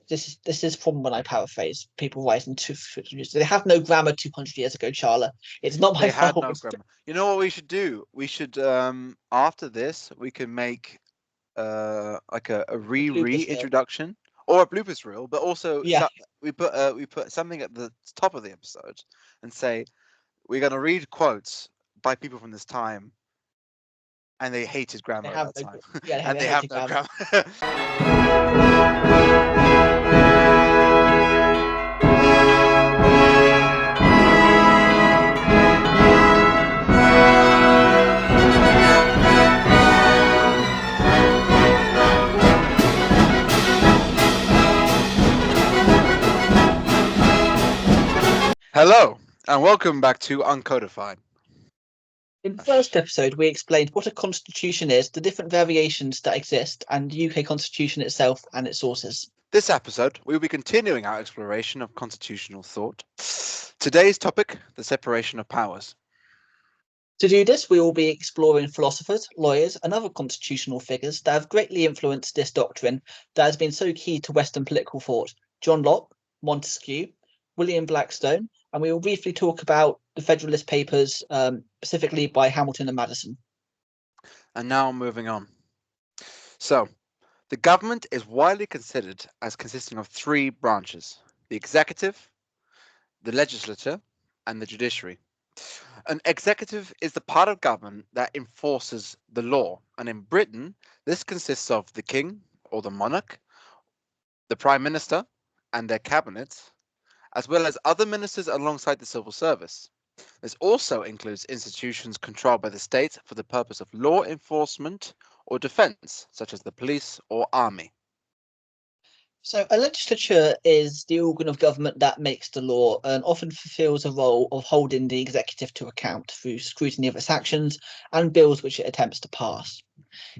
this is from when I paraphrase people writing 200 years. They have no grammar 200 years ago, Charla. It's not my They had fault. no grammar. You know what we should do? We should after this we can make like a bloopers reel. introduction or a bloopers reel, but also Yeah. we put something at the top of the episode and say we're going to read quotes by people from this time, and they hated grammar at that time. Yeah, and they have no grammar. Hello, and welcome back to Uncodified. In the first episode, we explained what a constitution is, the different variations that exist, and the UK constitution itself and its sources. This episode, we will be continuing our exploration of constitutional thought. Today's topic, the separation of powers. To do this, we will be exploring philosophers, lawyers, and other constitutional figures that have greatly influenced this doctrine that has been so key to Western political thought: John Locke, Montesquieu, William Blackstone, and we will briefly talk about the Federalist Papers, specifically by Hamilton and Madison. And now moving on. So, the government is widely considered as consisting of three branches: the executive, the legislature, and the judiciary. An executive is the part of government that enforces the law, and in Britain, this consists of the king or the monarch, the prime minister and their cabinet, as well as other ministers alongside the civil service. This also includes institutions controlled by the state for the purpose of law enforcement or defense, such as the police or army. So, a legislature is the organ of government that makes the law and often fulfills a role of holding the executive to account through scrutiny of its actions and bills which it attempts to pass.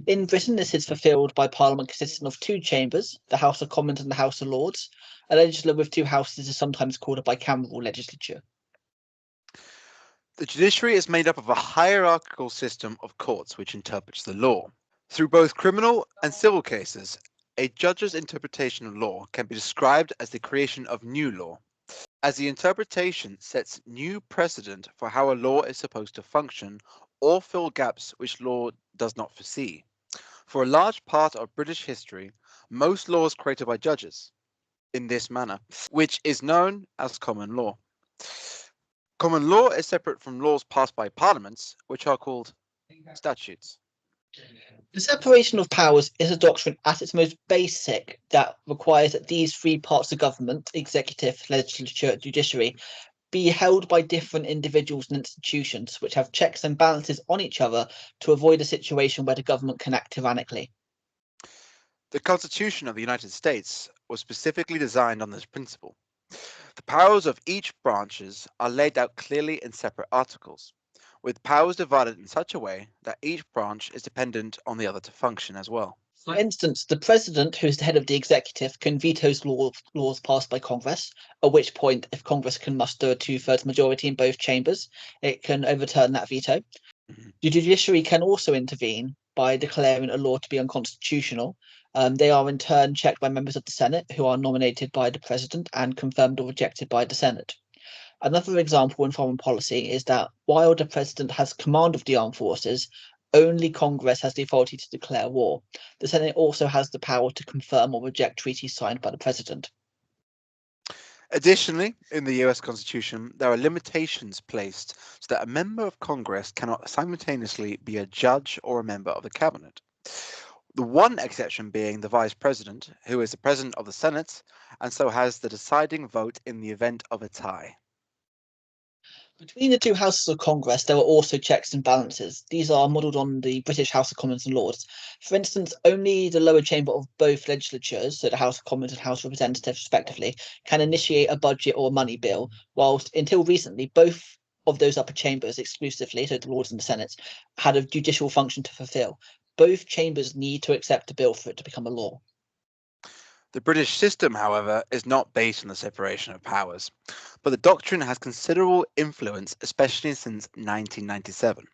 In Britain, this is fulfilled by Parliament consisting of two chambers, the House of Commons and the House of Lords. A legislature with two houses is sometimes called a bicameral legislature. The judiciary is made up of a hierarchical system of courts which interprets the law. Through both criminal and civil cases, a judge's interpretation of law can be described as the creation of new law, as the interpretation sets new precedent for how a law is supposed to function or fill gaps which law does not foresee. For a large part of British history, most laws created by judges in this manner, which is known as common law. Common law is separate from laws passed by parliaments, which are called statutes. The separation of powers is a doctrine at its most basic that requires that these three parts of government, executive, legislature, judiciary, be held by different individuals and institutions which have checks and balances on each other to avoid a situation where the government can act tyrannically. The Constitution of the United States was specifically designed on this principle. The powers of each branches are laid out clearly in separate articles, with powers divided in such a way that each branch is dependent on the other to function as well. For instance, the president, who is the head of the executive, can veto laws passed by Congress, at which point, if Congress can muster a two-thirds majority in both chambers, it can overturn that veto. The judiciary can also intervene by declaring a law to be unconstitutional. They are in turn checked by members of the Senate, who are nominated by the president and confirmed or rejected by the Senate. Another example in foreign policy is that while the president has command of the armed forces, only Congress has the authority to declare war. The Senate also has the power to confirm or reject treaties signed by the president. Additionally, in the US Constitution, there are limitations placed so that a member of Congress cannot simultaneously be a judge or a member of the cabinet. The one exception being the vice president, who is the president of the Senate and so has the deciding vote in the event of a tie. Between the two houses of Congress, there are also checks and balances. These are modelled on the British House of Commons and Lords. For instance, only the lower chamber of both legislatures, so the House of Commons and House of Representatives respectively, can initiate a budget or a money bill, whilst until recently, both of those upper chambers exclusively, so the Lords and the Senate, had a judicial function to fulfil. Both chambers need to accept a bill for it to become a law. The British system, however, is not based on the separation of powers, but the doctrine has considerable influence, especially since 1997.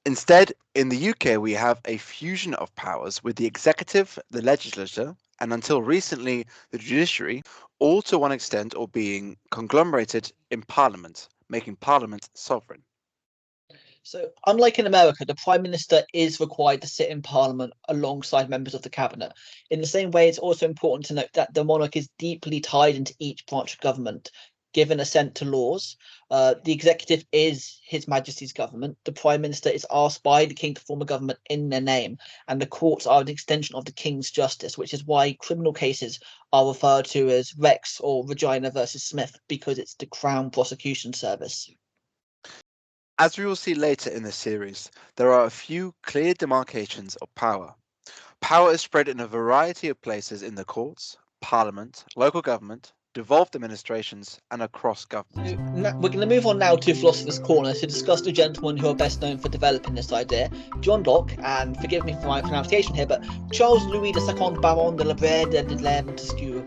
Instead, in the UK, we have a fusion of powers with the executive, the legislature, and until recently, the judiciary, all to one extent or being conglomerated in Parliament, making Parliament sovereign. So, unlike in America, the Prime Minister is required to sit in Parliament alongside members of the Cabinet. In the same way, it's also important to note that the monarch is deeply tied into each branch of government, given assent to laws. The executive is His Majesty's government. The Prime Minister is asked by the King to form a government in their name, and the courts are an extension of the King's justice, which is why criminal cases are referred to as Rex or Regina versus Smith, because it's the Crown Prosecution Service. As we will see later in the series, there are a few clear demarcations of power. Power is spread in a variety of places in the courts, Parliament, local government, devolved administrations, and across government. So we're going to move on now to Philosopher's Corner to discuss the gentlemen who are best known for developing this idea. John Locke, and forgive me for my pronunciation here, but Charles Louis II Baron de la Brede de Montesquieu.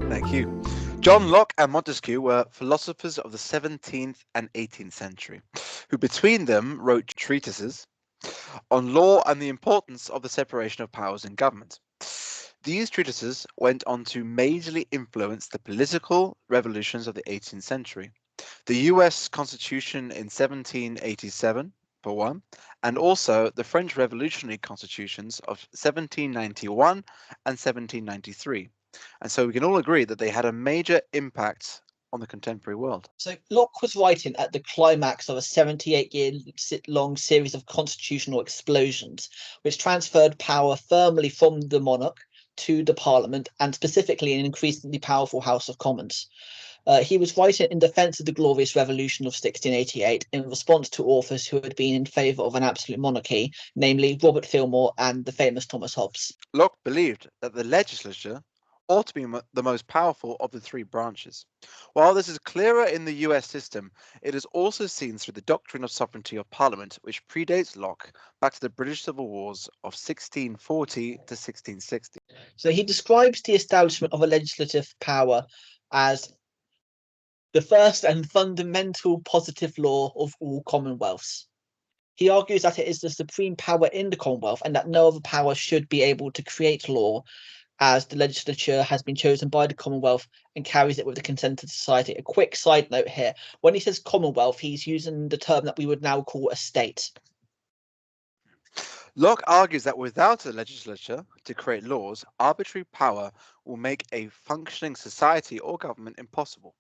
Thank you. John Locke and Montesquieu were philosophers of the 17th and 18th century, who between them wrote treatises on law and the importance of the separation of powers in government. These treatises went on to majorly influence the political revolutions of the 18th century. The US Constitution in 1787, for one, and also the French Revolutionary Constitutions of 1791 and 1793. And so we can all agree that they had a major impact on the contemporary world. So Locke was writing at the climax of a 78-year-long series of constitutional explosions, which transferred power firmly from the monarch to the Parliament, and specifically an increasingly powerful House of Commons. He was writing in defence of the Glorious Revolution of 1688 in response to authors who had been in favour of an absolute monarchy, namely Robert Filmore and the famous Thomas Hobbes. Locke believed that the legislature ought to be the most powerful of the three branches. While this is clearer in the US system, it is also seen through the doctrine of sovereignty of Parliament, which predates Locke back to the British Civil Wars of 1640 to 1660. So he describes the establishment of a legislative power as the first and fundamental positive law of all commonwealths. He argues that it is the supreme power in the Commonwealth and that no other power should be able to create law, as the legislature has been chosen by the Commonwealth and carries it with the consent of society. A quick side note here, when he says Commonwealth, he's using the term that we would now call a state. Locke argues that without a legislature to create laws, arbitrary power will make a functioning society or government impossible,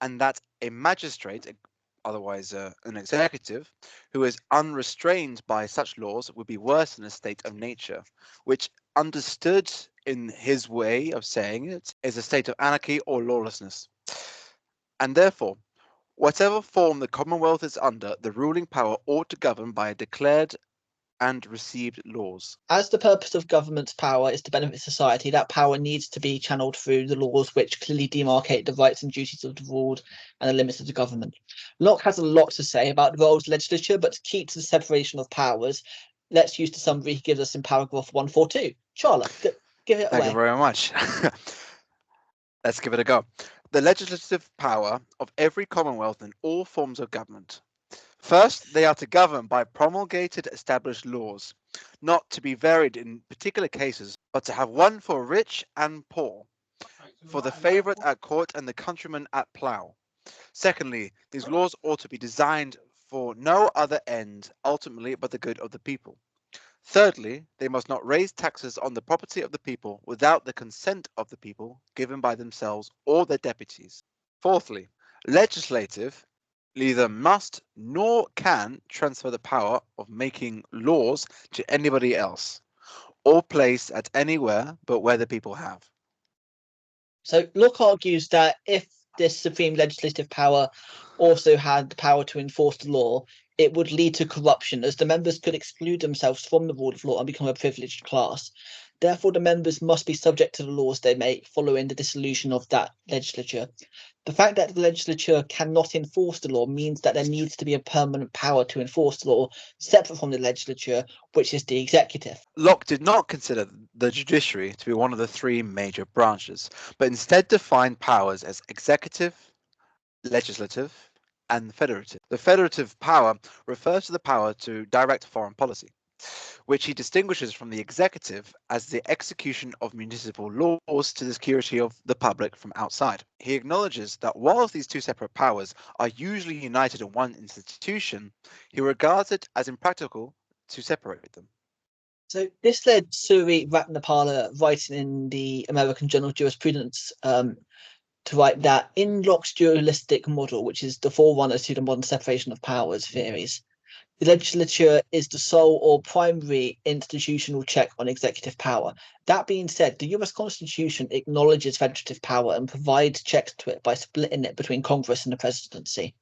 and that a magistrate, otherwise an executive, who is unrestrained by such laws would be worse than a state of nature, which, understood in his way of saying it, is a state of anarchy or lawlessness. And therefore, whatever form the Commonwealth is under, the ruling power ought to govern by declared and received laws. As the purpose of government's power is to benefit society, that power needs to be channeled through the laws which clearly demarcate the rights and duties of the ruled and the limits of the government. Locke has a lot to say about the role of the legislature, but to keep to the separation of powers, let's use the summary he gives us in paragraph 142. Charlotte, give it away. Thank you very much. Let's give it a go. The legislative power of every commonwealth in all forms of government. First, they are to govern by promulgated established laws, not to be varied in particular cases, but to have one for rich and poor, for the favourite at court and the countryman at plough. Secondly, these laws ought to be designed for no other end ultimately but the good of the people. Thirdly, they must not raise taxes on the property of the people without the consent of the people given by themselves or their deputies. Fourthly, legislative neither must nor can transfer the power of making laws to anybody else, or place at anywhere but where the people have. So Locke argues that if this supreme legislative power also had the power to enforce the law, it would lead to corruption, as the members could exclude themselves from the rule of law and become a privileged class. Therefore, the members must be subject to the laws they make following the dissolution of that legislature. The fact that the legislature cannot enforce the law means that there needs to be a permanent power to enforce the law, separate from the legislature, which is the executive. Locke did not consider the judiciary to be one of the three major branches, but instead defined powers as executive, legislative, and federative. The federative power refers to the power to direct foreign policy, which he distinguishes from the executive as the execution of municipal laws to the security of the public from outside. He acknowledges that whilst these two separate powers are usually united in one institution, he regards it as impractical to separate them. So this led Suri Ratnapala, writing in the American Journal of Jurisprudence, to write that in Locke's dualistic model, which is the forerunner to the modern separation of powers theories, the legislature is the sole or primary institutional check on executive power. That being said, the US Constitution acknowledges legislative power and provides checks to it by splitting it between Congress and the presidency.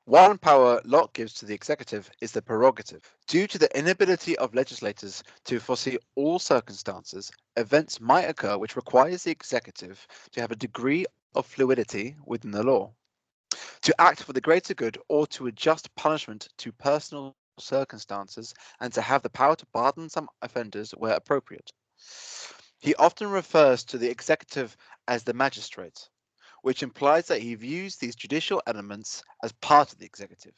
One power Locke gives to the executive is the prerogative. Due to the inability of legislators to foresee all circumstances, events might occur which requires the executive to have a degree of fluidity within the law, to act for the greater good or to adjust punishment to personal circumstances, and to have the power to pardon some offenders where appropriate. He often refers to the executive as the magistrate, which implies that he views these judicial elements as part of the executive.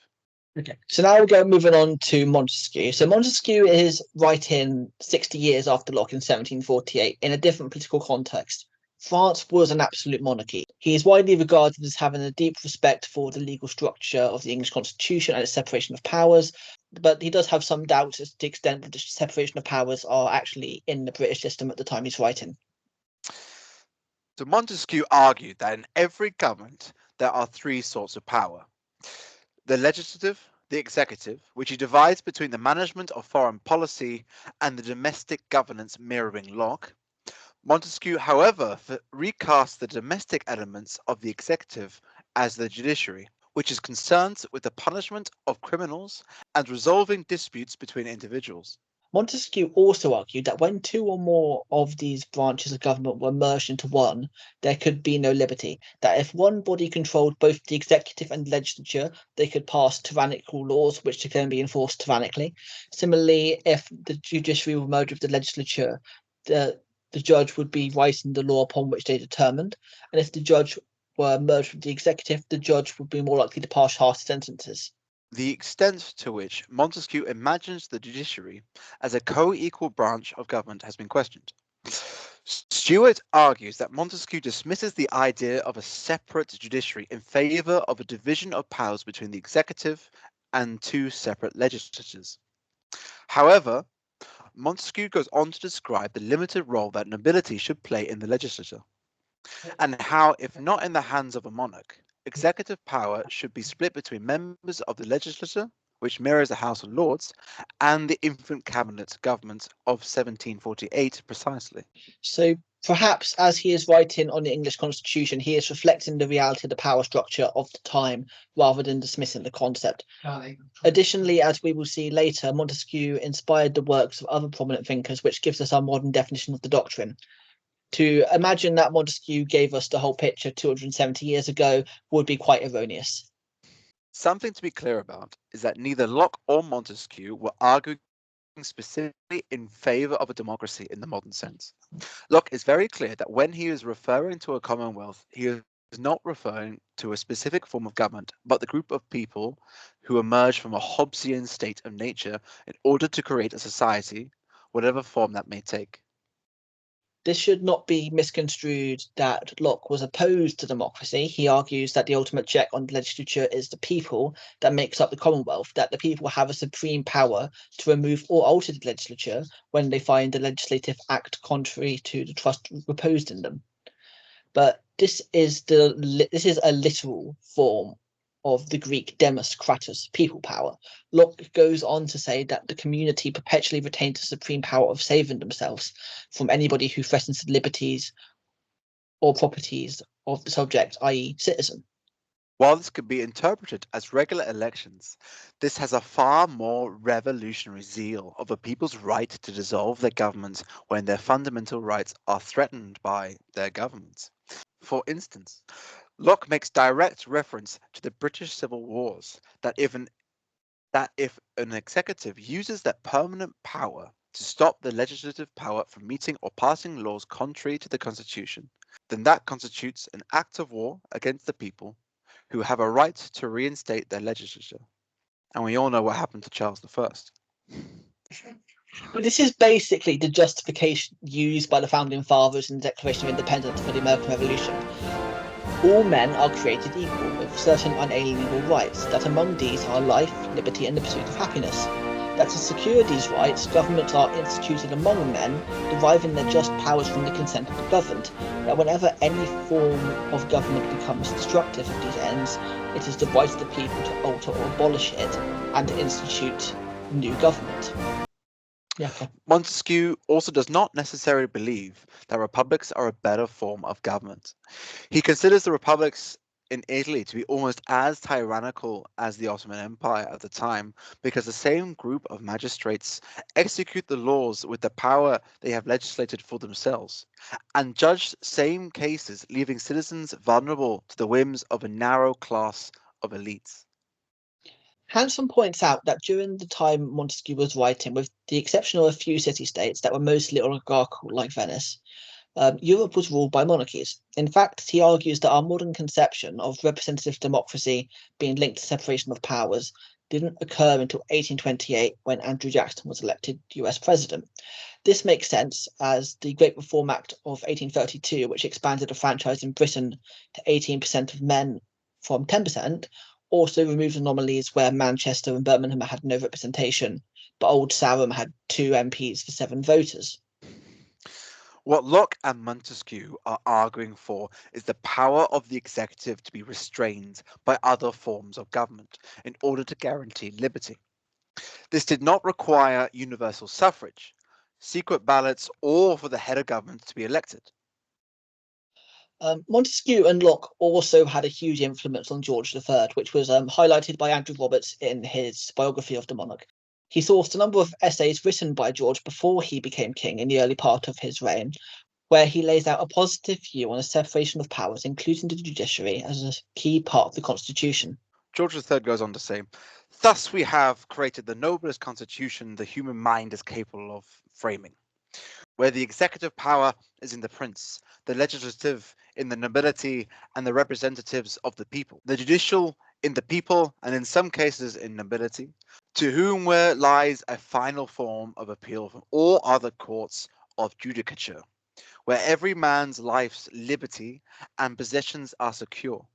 Okay, so now we'll go moving on to Montesquieu. So Montesquieu is writing 60 years after Locke in 1748 in a different political context. France was an absolute monarchy. He is widely regarded as having a deep respect for the legal structure of the English Constitution and its separation of powers, but he does have some doubts as to the extent that the separation of powers are actually in the British system at the time he's writing. So Montesquieu argued that in every government there are three sorts of power: the legislative, the executive, which he divides between the management of foreign policy and the domestic governance mirroring Locke. Montesquieu, however, recasts the domestic elements of the executive as the judiciary, which is concerned with the punishment of criminals and resolving disputes between individuals. Montesquieu also argued that when two or more of these branches of government were merged into one, there could be no liberty. That if one body controlled both the executive and legislature, they could pass tyrannical laws which could then be enforced tyrannically. Similarly, if the judiciary were merged with the legislature, the judge would be writing the law upon which they determined. And if the judge were merged with the executive, the judge would be more likely to pass harsh sentences. The extent to which Montesquieu imagines the judiciary as a co-equal branch of government has been questioned. Stewart argues that Montesquieu dismisses the idea of a separate judiciary in favour of a division of powers between the executive and two separate legislatures. However, Montesquieu goes on to describe the limited role that nobility should play in the legislature, and how, if not in the hands of a monarch, executive power should be split between members of the legislature, which mirrors the House of Lords, and the infant cabinet government of 1748 precisely. So perhaps as he is writing on the English Constitution, he is reflecting the reality of the power structure of the time rather than dismissing the concept. Additionally, as we will see later, Montesquieu inspired the works of other prominent thinkers, which gives us our modern definition of the doctrine. To imagine that Montesquieu gave us the whole picture 270 years ago would be quite erroneous. Something to be clear about is that neither Locke or Montesquieu were arguing specifically in favour of a democracy in the modern sense. Locke is very clear that when he is referring to a commonwealth, he is not referring to a specific form of government, but the group of people who emerge from a Hobbesian state of nature in order to create a society, whatever form that may take. This should not be misconstrued that Locke was opposed to democracy. He argues that the ultimate check on the legislature is the people that makes up the Commonwealth, that the people have a supreme power to remove or alter the legislature when they find the legislative act contrary to the trust reposed in them. But this is a literal form of the Greek demos kratos, people power. Locke goes on to say that the community perpetually retains the supreme power of saving themselves from anybody who threatens the liberties or properties of the subject, i.e., citizen. While this could be interpreted as regular elections, this has a far more revolutionary zeal of a people's right to dissolve their governments when their fundamental rights are threatened by their governments. For instance, Locke makes direct reference to the British Civil Wars that if an executive uses that permanent power to stop the legislative power from meeting or passing laws contrary to the Constitution, then that constitutes an act of war against the people who have a right to reinstate their legislature. And we all know what happened to Charles I. But this is basically the justification used by the founding fathers in the Declaration of Independence for the American Revolution. All men are created equal, with certain unalienable rights, that among these are life, liberty, and the pursuit of happiness. That to secure these rights, governments are instituted among men, deriving their just powers from the consent of the governed. That whenever any form of government becomes destructive of these ends, it is the right of the people to alter or abolish it, and to institute new government. Yeah. Montesquieu also does not necessarily believe that republics are a better form of government. He considers the republics in Italy to be almost as tyrannical as the Ottoman Empire at the time, because the same group of magistrates execute the laws with the power they have legislated for themselves, and judge same cases, leaving citizens vulnerable to the whims of a narrow class of elites. Hanson points out that during the time Montesquieu was writing, with the exception of a few city-states that were mostly oligarchical, like Venice, Europe was ruled by monarchies. In fact, he argues that our modern conception of representative democracy being linked to separation of powers didn't occur until 1828, when Andrew Jackson was elected US president. This makes sense, as the Great Reform Act of 1832, which expanded the franchise in Britain to 18% of men from 10%, also removed anomalies where Manchester and Birmingham had no representation, but Old Sarum had 2 MPs for 7 voters. What Locke and Montesquieu are arguing for is the power of the executive to be restrained by other forms of government in order to guarantee liberty. This did not require universal suffrage, secret ballots, or for the head of government to be elected. Montesquieu and Locke also had a huge influence on George III, which was highlighted by Andrew Roberts in his biography of the monarch. He sourced a number of essays written by George before he became king in the early part of his reign, where he lays out a positive view on a separation of powers, including the judiciary, as a key part of the constitution. George III goes on to say, "Thus we have created the noblest constitution the human mind is capable of framing, where the executive power is in the prince, the legislative in the nobility and the representatives of the people, the judicial in the people and in some cases in nobility, to whom where lies a final form of appeal from all other courts of judicature, where every man's life's liberty and possessions are secure,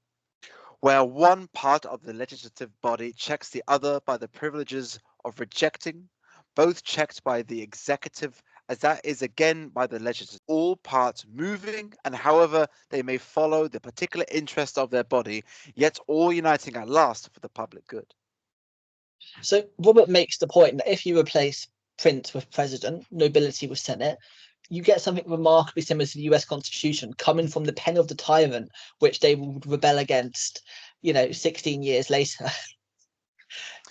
where one part of the legislative body checks the other by the privileges of rejecting, both checked by the executive as that is again by the legislature, all parts moving, and however they may follow the particular interest of their body, yet all uniting at last for the public good." So Robert makes the point that if you replace prince with president, nobility with senate, you get something remarkably similar to the US Constitution coming from the pen of the tyrant, which they would rebel against, 16 years later.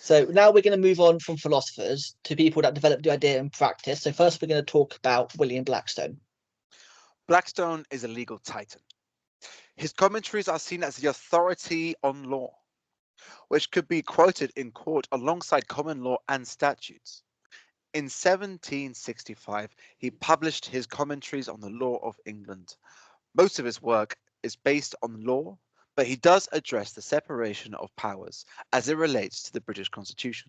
So now we're going to move on from philosophers to people that develop the idea in practice. So first we're going to talk about William Blackstone. Blackstone is a legal titan. His commentaries are seen as the authority on law, which could be quoted in court alongside common law and statutes. In 1765, he published his Commentaries on the Law of England. Most of his work is based on law, but he does address the separation of powers as it relates to the British Constitution.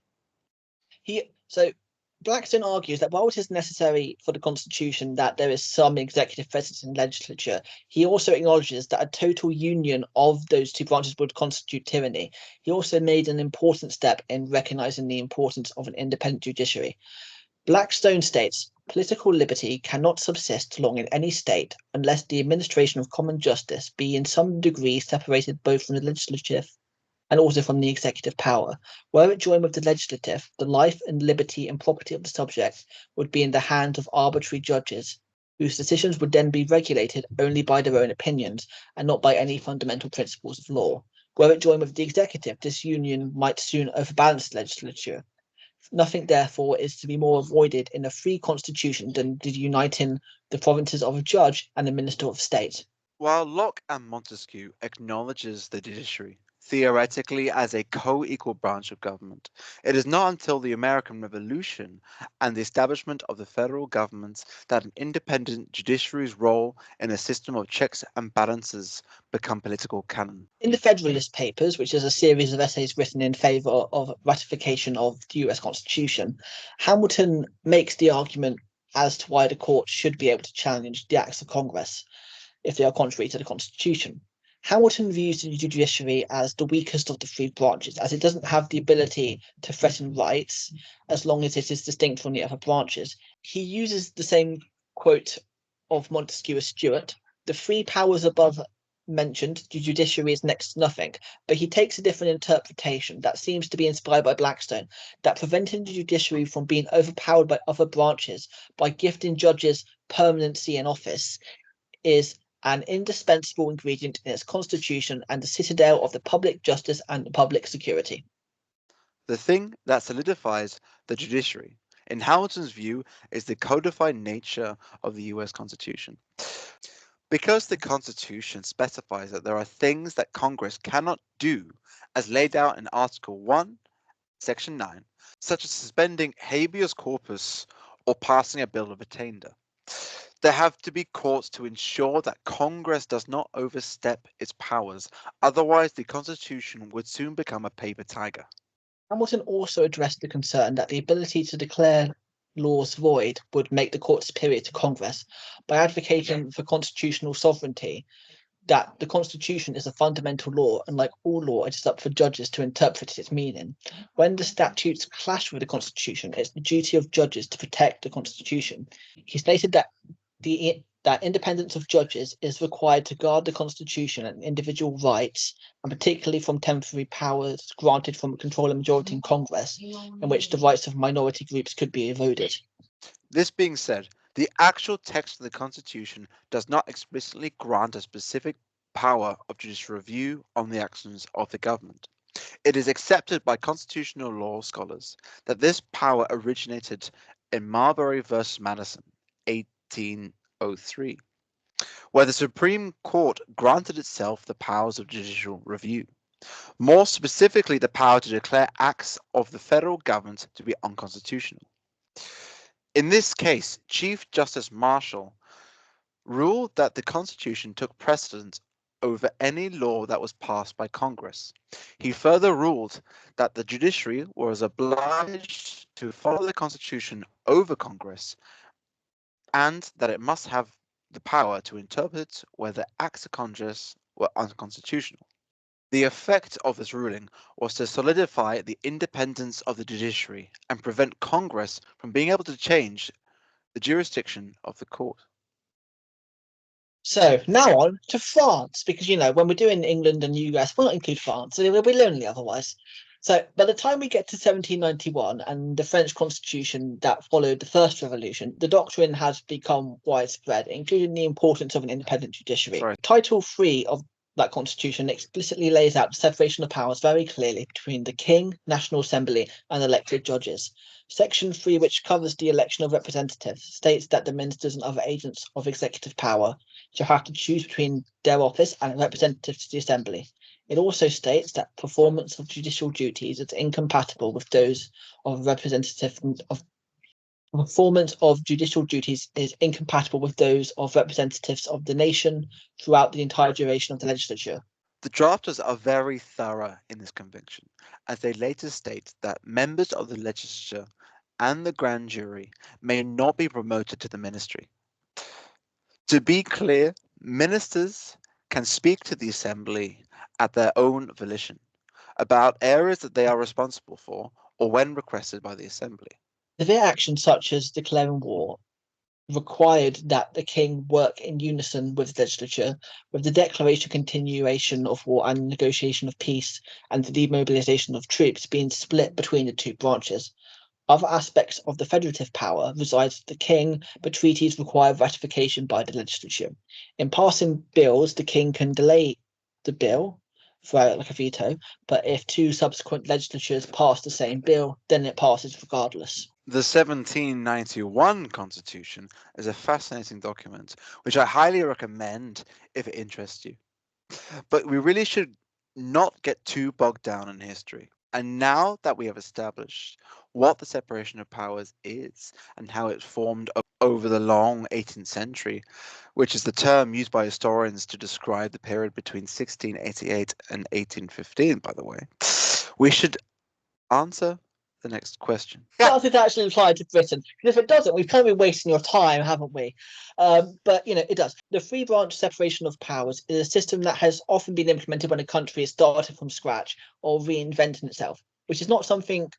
So Blackstone argues that while it is necessary for the Constitution that there is some executive presence in legislature, he also acknowledges that a total union of those two branches would constitute tyranny. He also made an important step in recognizing the importance of an independent judiciary. Blackstone states, political liberty cannot subsist long in any state unless the administration of common justice be in some degree separated both from the legislative and also from the executive power. Were it joined with the legislative, the life and liberty and property of the subject would be in the hands of arbitrary judges, whose decisions would then be regulated only by their own opinions and not by any fundamental principles of law. Were it joined with the executive, this union might soon overbalance the legislature. Nothing, therefore, is to be more avoided in a free constitution than the uniting the provinces of a judge and the minister of state. While Locke and Montesquieu acknowledges the judiciary theoretically as a co-equal branch of government. It is not until the American Revolution and the establishment of the federal government that an independent judiciary's role in a system of checks and balances become political canon. In the Federalist Papers, which is a series of essays written in favour of ratification of the US Constitution, Hamilton makes the argument as to why the court should be able to challenge the acts of Congress if they are contrary to the Constitution. Hamilton views the judiciary as the weakest of the three branches, as it doesn't have the ability to threaten rights as long as it is distinct from the other branches. He uses the same quote of Montesquieu Stuart: the three powers above mentioned, the judiciary is next to nothing, but he takes a different interpretation that seems to be inspired by Blackstone, that preventing the judiciary from being overpowered by other branches by gifting judges permanency in office is an indispensable ingredient in its constitution and the citadel of the public justice and the public security. The thing that solidifies the judiciary, in Hamilton's view, is the codified nature of the US Constitution. Because the Constitution specifies that there are things that Congress cannot do, as laid out in Article 1, Section 9, such as suspending habeas corpus or passing a bill of attainder. There have to be courts to ensure that Congress does not overstep its powers, otherwise the Constitution would soon become a paper tiger. Hamilton also addressed the concern that the ability to declare laws void would make the court superior to Congress by advocating for constitutional sovereignty, that the Constitution is a fundamental law, and like all law, it is up for judges to interpret its meaning. When the statutes clash with the Constitution, it's the duty of judges to protect the Constitution. He stated that that independence of judges is required to guard the Constitution and individual rights, and particularly from temporary powers granted from a controlling majority in Congress, in which the rights of minority groups could be eroded. This being said, the actual text of the Constitution does not explicitly grant a specific power of judicial review on the actions of the government. It is accepted by constitutional law scholars that this power originated in Marbury v. Madison, 1803, where the Supreme Court granted itself the powers of judicial review, more specifically the power to declare acts of the federal government to be unconstitutional. In this case, Chief Justice Marshall ruled that the Constitution took precedence over any law that was passed by Congress. He further ruled that the judiciary was obliged to follow the Constitution over Congress, and that it must have the power to interpret whether acts of Congress were unconstitutional. The effect of this ruling was to solidify the independence of the judiciary and prevent Congress from being able to change the jurisdiction of the court. So now on to France, because when we're doing England and US, we'll not include France, so we'll be lonely otherwise. So by the time we get to 1791 and the French Constitution that followed the First Revolution, the doctrine has become widespread, including the importance of an independent judiciary. Sorry. Title 3 of that constitution explicitly lays out the separation of powers very clearly between the King, National Assembly, and elected judges. Section 3, which covers the election of representatives, states that the ministers and other agents of executive power shall have to choose between their office and a representative to the Assembly. It also states that performance of judicial duties is incompatible with those of performance of judicial duties is incompatible with those of representatives of the nation throughout the entire duration of the legislature. The drafters are very thorough in this conviction, as they later state that members of the legislature and the grand jury may not be promoted to the ministry. To be clear, ministers can speak to the assembly at their own volition about areas that they are responsible for or when requested by the assembly. Severe actions such as declaring war required that the king work in unison with the legislature, with the declaration continuation of war and negotiation of peace and the demobilization of troops being split between the two branches. Other aspects of the federative power resides with the king, but treaties require ratification by the legislature. In passing bills, the king can delay the bill, throw it like a veto, but if two subsequent legislatures pass the same bill, then it passes regardless. The 1791 Constitution is a fascinating document, which I highly recommend if it interests you. But we really should not get too bogged down in history. And now that we have established what the separation of powers is and how it formed over the long 18th century, which is the term used by historians to describe the period between 1688 and 1815, by the way, we should answer the next question. Does it actually apply to Britain? Because if it doesn't, we've kind of been wasting your time, haven't we? But it does. The three branch separation of powers is a system that has often been implemented when a country is started from scratch or reinventing itself, which is not something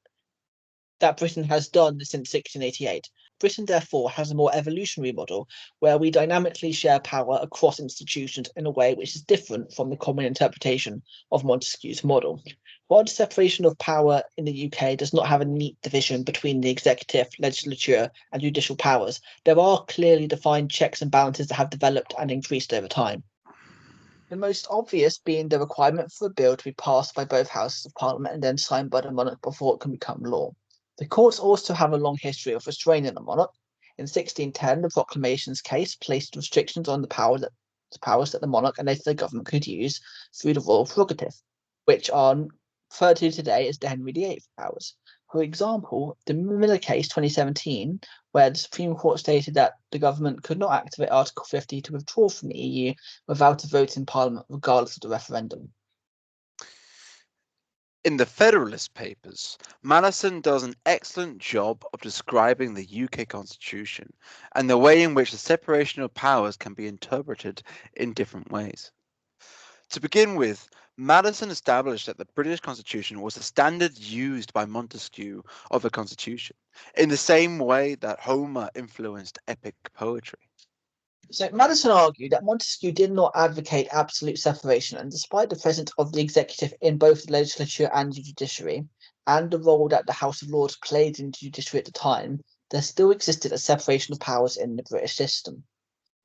that Britain has done since 1688. Britain, therefore, has a more evolutionary model where we dynamically share power across institutions in a way which is different from the common interpretation of Montesquieu's model. While the separation of power in the UK does not have a neat division between the executive, legislature, and judicial powers, there are clearly defined checks and balances that have developed and increased over time. The most obvious being the requirement for a bill to be passed by both houses of parliament and then signed by the monarch before it can become law. The courts also have a long history of restraining the monarch. In 1610, the Proclamations case placed restrictions on the powers that the monarch and later the government could use through the royal prerogative, which are referred to today as the Henry VIII powers. For example, the Miller case 2017, where the Supreme Court stated that the government could not activate Article 50 to withdraw from the EU without a vote in Parliament, regardless of the referendum. In the Federalist Papers, Madison does an excellent job of describing the UK Constitution and the way in which the separation of powers can be interpreted in different ways. To begin with, Madison established that the British Constitution was the standard used by Montesquieu of a constitution, in the same way that Homer influenced epic poetry. So Madison argued that Montesquieu did not advocate absolute separation, and despite the presence of the executive in both the legislature and the judiciary, and the role that the House of Lords played in the judiciary at the time, there still existed a separation of powers in the British system.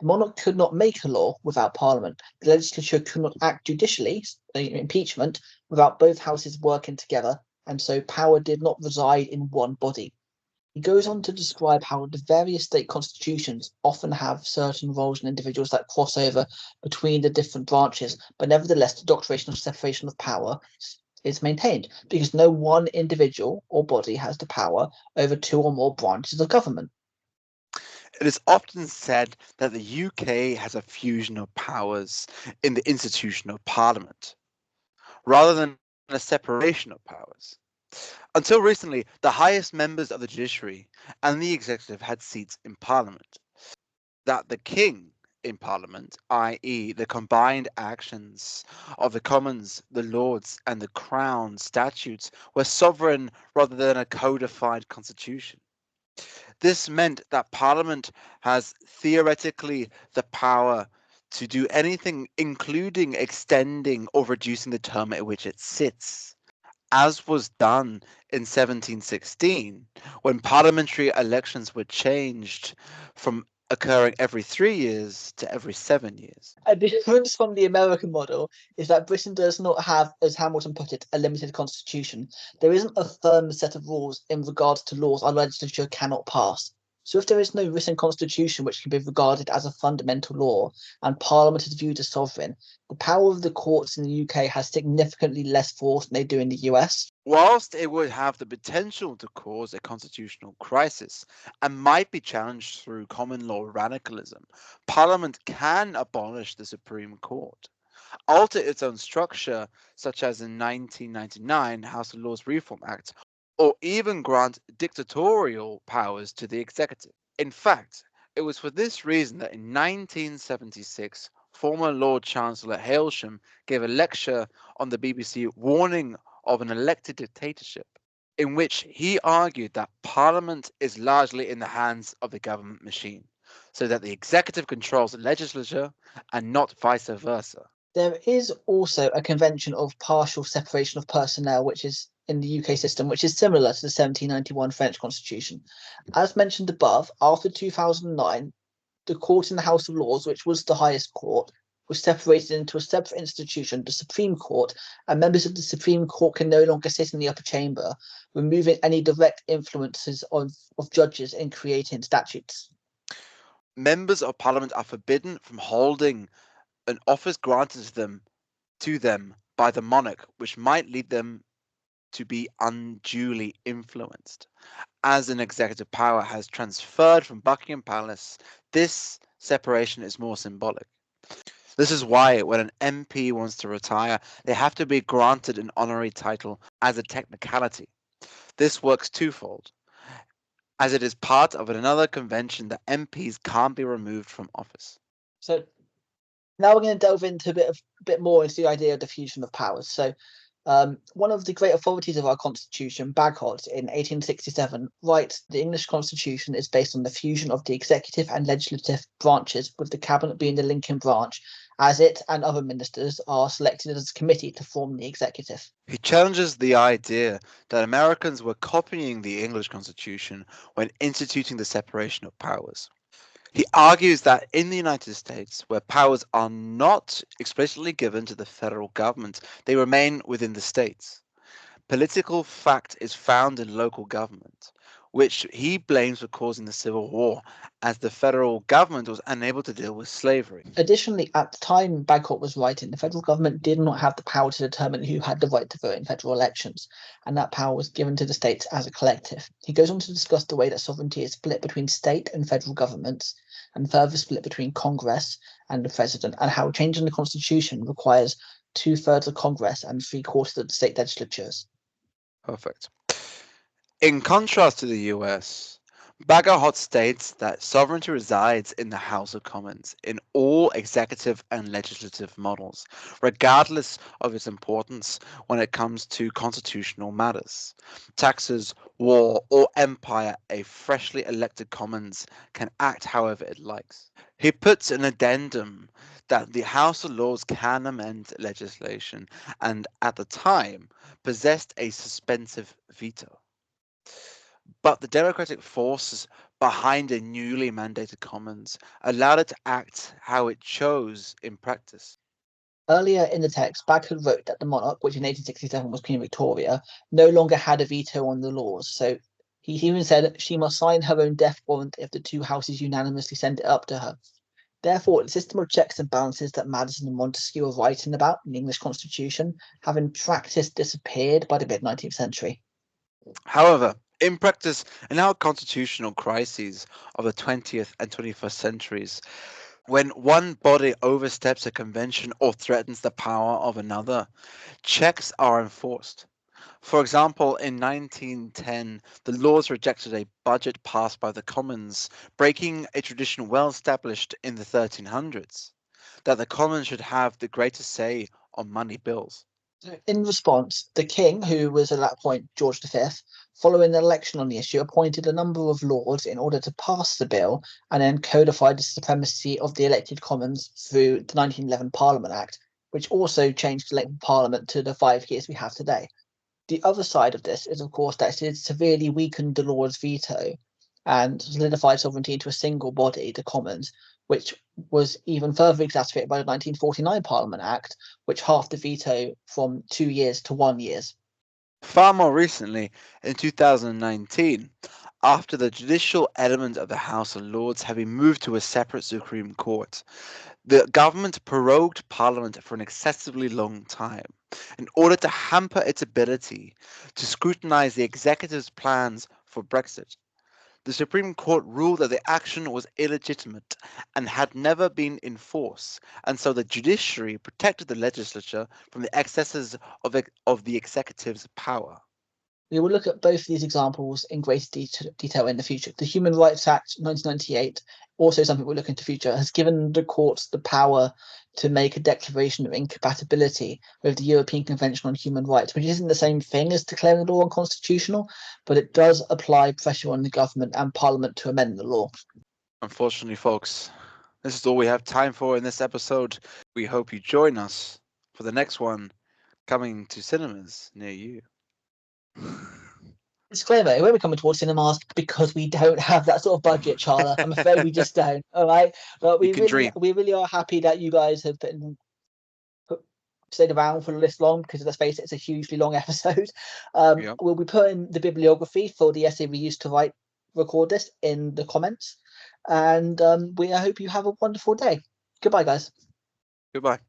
The monarch could not make a law without Parliament. The legislature could not act judicially, impeachment, without both houses working together, and so power did not reside in one body. He goes on to describe how the various state constitutions often have certain roles and individuals that cross over between the different branches, but nevertheless the doctrine of separation of power is maintained because no one individual or body has the power over two or more branches of government. It is often said that the UK has a fusion of powers in the institution of Parliament, rather than a separation of powers. Until recently, the highest members of the judiciary and the executive had seats in Parliament. That the King in Parliament, i.e., the combined actions of the Commons, the Lords, and the Crown statutes, were sovereign rather than a codified constitution. This meant that Parliament has theoretically the power to do anything, including extending or reducing the term at which it sits, as was done in 1716, when parliamentary elections were changed from occurring every 3 years to every 7 years. A difference from the American model is that Britain does not have, as Hamilton put it, a limited constitution. There isn't a firm set of rules in regards to laws our legislature cannot pass. So if there is no written constitution which can be regarded as a fundamental law and Parliament is viewed as sovereign, the power of the courts in the UK has significantly less force than they do in the US. Whilst it would have the potential to cause a constitutional crisis and might be challenged through common law radicalism, Parliament can abolish the Supreme Court, alter its own structure, such as in 1999 House of Lords Reform Act, or even grant dictatorial powers to the executive. In fact, it was for this reason that in 1976, former Lord Chancellor Hailsham gave a lecture on the BBC warning of an elected dictatorship, in which he argued that Parliament is largely in the hands of the government machine, so that the executive controls the legislature and not vice versa. There is also a convention of partial separation of personnel, which is in the UK system, which is similar to the 1791 French Constitution. As mentioned above, after 2009, the court in the House of Lords, which was the highest court, was separated into a separate institution, the Supreme Court, and members of the Supreme Court can no longer sit in the upper chamber, removing any direct influences of judges in creating statutes. Members of Parliament are forbidden from holding an office granted to them by the monarch, which might lead them to be unduly influenced. As an executive power has transferred from Buckingham Palace, this separation is more symbolic. This is why when an MP wants to retire, they have to be granted an honorary title as a technicality. This works twofold, as it is part of another convention that MPs can't be removed from office. So now we're going to delve into a bit more into the idea of the fusion of powers. So one of the great authorities of our constitution, Bagehot, in 1867, writes the English constitution is based on the fusion of the executive and legislative branches, with the cabinet being the linking branch, as it and other ministers are selected as a committee to form the executive. He challenges the idea that Americans were copying the English constitution when instituting the separation of powers. He argues that in the United States, where powers are not explicitly given to the federal government, they remain within the states. Political fact is found in local government, which he blames for causing the Civil War, as the federal government was unable to deal with slavery. Additionally, at the time Bagehot was writing, the federal government did not have the power to determine who had the right to vote in federal elections, and that power was given to the states as a collective. He goes on to discuss the way that sovereignty is split between state and federal governments, and further split between Congress and the president, and how changing the constitution requires 2/3 of Congress and 3/4 of the state legislatures. Perfect. In contrast to the US, Bagehot states that sovereignty resides in the House of Commons in all executive and legislative models, regardless of its importance when it comes to constitutional matters. Taxes, war, or empire, a freshly elected Commons can act however it likes. He puts an addendum that the House of Lords can amend legislation and, at the time, possessed a suspensive veto. But the democratic forces behind a newly mandated Commons allowed it to act how it chose in practice. Earlier in the text, Bagehot wrote that the monarch, which in 1867 was Queen Victoria, no longer had a veto on the laws. So he even said she must sign her own death warrant if the two houses unanimously send it up to her. Therefore, the system of checks and balances that Madison and Montesquieu were writing about in the English constitution have in practice disappeared by the mid-19th century. However, in practice, in our constitutional crises of the 20th and 21st centuries, when one body oversteps a convention or threatens the power of another, checks are enforced. For example, in 1910, the Lords rejected a budget passed by the Commons, breaking a tradition well established in the 1300s, that the Commons should have the greatest say on money bills. In response, the king, who was at that point George V, following an election on the issue, appointed a number of lords in order to pass the bill and then codified the supremacy of the elected Commons through the 1911 Parliament Act, which also changed elected Parliament to the 5 years we have today. The other side of this is, of course, that it severely weakened the Lords' veto and solidified sovereignty into a single body, the Commons, which was even further exacerbated by the 1949 Parliament Act, which halved the veto from 2 years to 1 year. Far more recently, in 2019, after the judicial element of the House of Lords having moved to a separate Supreme Court, the government prorogued Parliament for an excessively long time in order to hamper its ability to scrutinise the executive's plans for Brexit. The Supreme Court ruled that the action was illegitimate and had never been in force, and so the judiciary protected the legislature from the excesses of the executive's power. We will look at both of these examples in greater detail in the future. The Human Rights Act 1998, also something we'll look into the future, has given the courts the power to make a declaration of incompatibility with the European Convention on Human Rights, which isn't the same thing as declaring the law unconstitutional, but it does apply pressure on the government and Parliament to amend the law. Unfortunately, folks, this is all we have time for in this episode. We hope you join us for the next one coming to cinemas near you. Disclaimer, it won't be coming towards cinemas because we don't have that sort of budget, Charla. I'm afraid we just don't. All right. But we really are happy that you guys have stayed around for this long, because let's face it, it's a hugely long episode. We'll be putting the bibliography for the essay we used to record this in the comments. And I hope you have a wonderful day. Goodbye, guys. Goodbye.